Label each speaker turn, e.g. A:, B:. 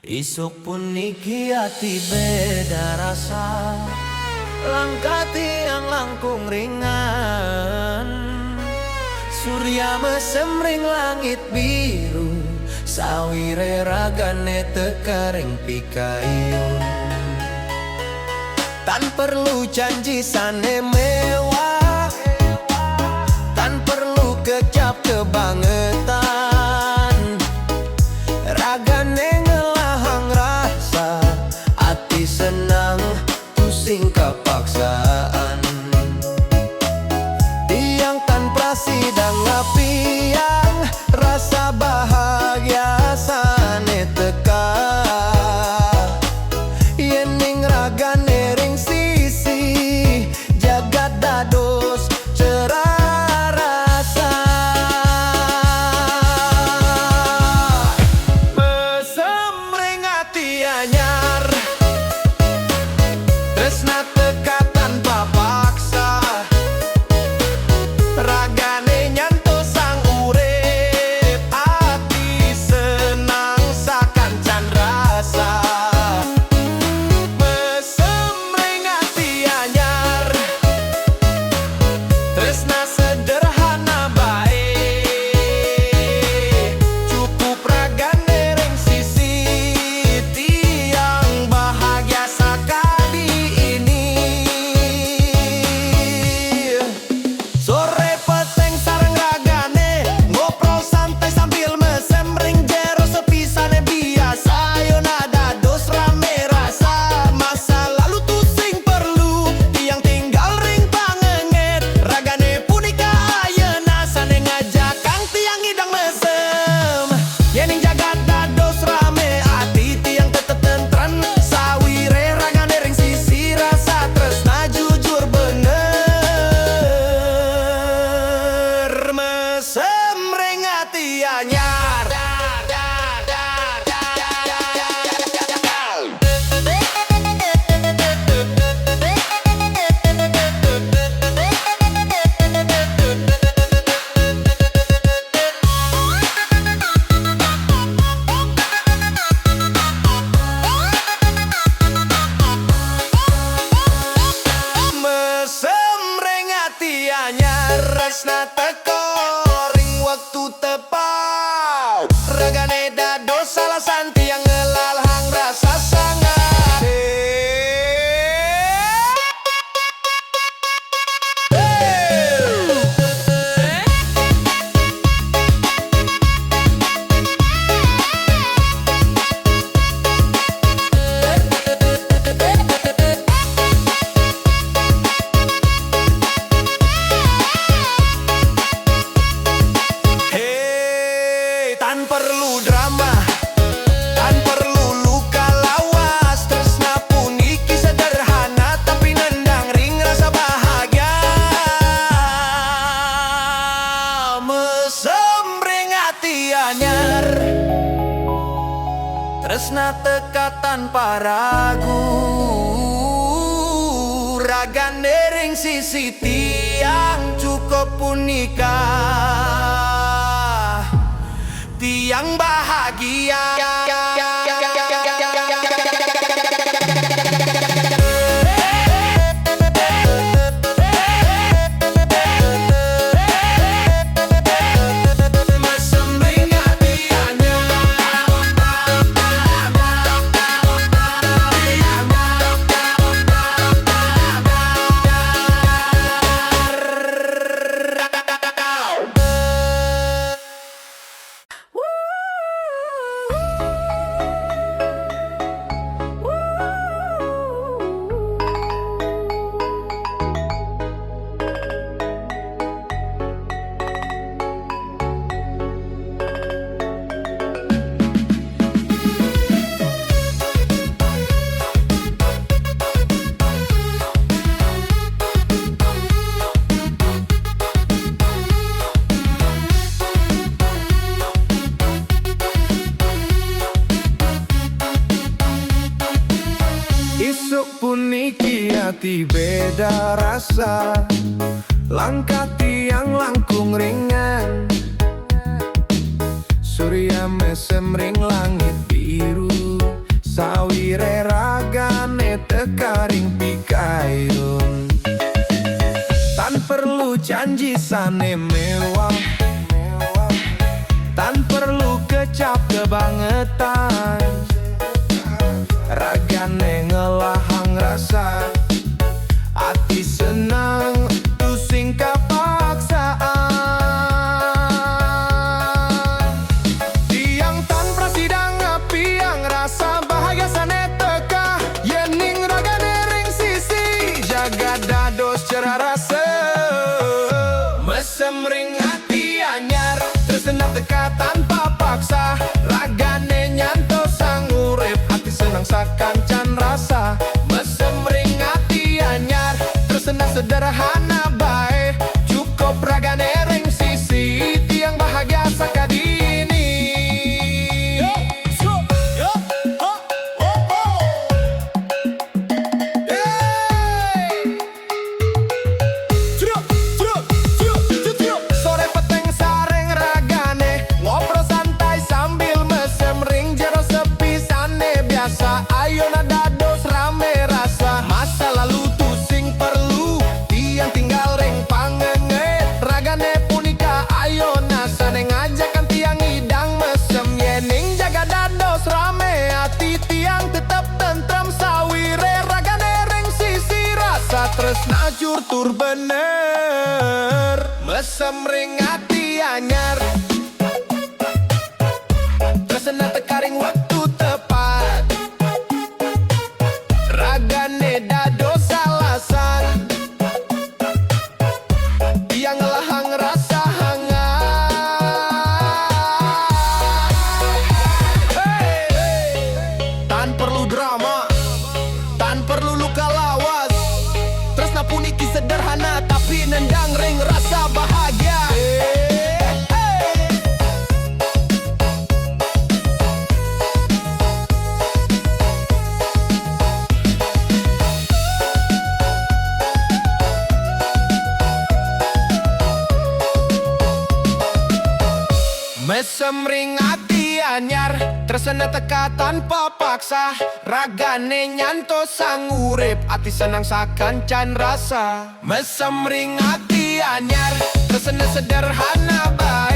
A: Isuk pun niki ati beda rasa, langkah tiang langkung ringan. Surya mesemring langit biru, sawire ragane tekaring pikayun. Tan perlu janji sane mewah, tan perlu kecap kebangetan. Ragane ngelahang rasa, ati senang pusing kepaksaan. Tiang tan prasidang ngapiang, rasa bahagia sane teka. Yening ragane ring sisi, jagat dados cerah rasa. Mesemring ati anyar, tresna teka tanpa paksa. Ragane nyanto sang urip, ati senang sakancan rasa. Mesemring ati anyar, tresna sederhana bae. Cukup ragane ring sisi, tiang bahagia sakali ini. Sore peteng sareng ragane, ngobrol santai sambil mesemring jero sepisane biasa. Yo nada dos rame rasa, masa lalu tuh sing perlu tiang tinggal ring pangenget. Ragane punika ayeuna sane ngajak kang tiang idang mesem. Yening jagat dados rame, ati tiang tetep tentram. Sawire ragane ring sisi, rasa tresna jujur bener. Mesemring ati anyar, mesemring ati anyar, resna teko ring waktu tepat. Ragane dados alasan tiang ngelalhang rasa sangat. Tan perlu drama, tan perlu luka lawas. Tresna pun iki sederhana, tapi nendang ring rasa bahagia. Mesemring ati anyar, tresna teka tanpa ragu. Ragane ring sisi, tiang cukup punika, tiang bahagia. Mesemring ati Isuk pun niki ati beda rasa, langkah tiang langkung ringan. Surya mesemring langit biru, Sawire ragane tekaring pikayun. Tan perlu janji sane mewah, tan perlu kecap kebangetan. Ragane ngelahang rasa, hati senang tusing kapaksaan. Tiang tan prasidang api yang rasa bahagia sane teka. Yening ragane ring sisi jaga dados cerah rasa. Mesem ring hati anyar tersenap teka tanpa paksa. Ragane nyanto sang urip hati senang sakancan rasa. Mesem ring hati anyar tersenap sederhana bae. Cukup ragane ring sisi tiang bahagia sakadini. Sore peteng sareng ragane ngobrol santai sambil mesem ring jero sepi sane biasa. Ayo nada dos rame rasa. Masa lalu tusing perlu tiang tinggal ring pangenget. Ragane punika ayo nasane ngajakan tiang idang mesem. Yening jaga dados rame hati tiang tetap tentrem. Sawire ragane ring sisi rasa tresna jur tur bener. Mesem ring hati anyar tresna tekaring waktu tepat. Ragane dados alasan yang ngelahang rasa hangat. Tan perlu drama, tan perlu luka lawas. Tresna puniki sederhana tapi nendang ring rasa bahagia. Mesem ring hati anyar tresna teka tanpa paksa. Ragane nyanto sang urip hati senang sakancan rasa. Mesem ring hati anyar tresna sederhana bae.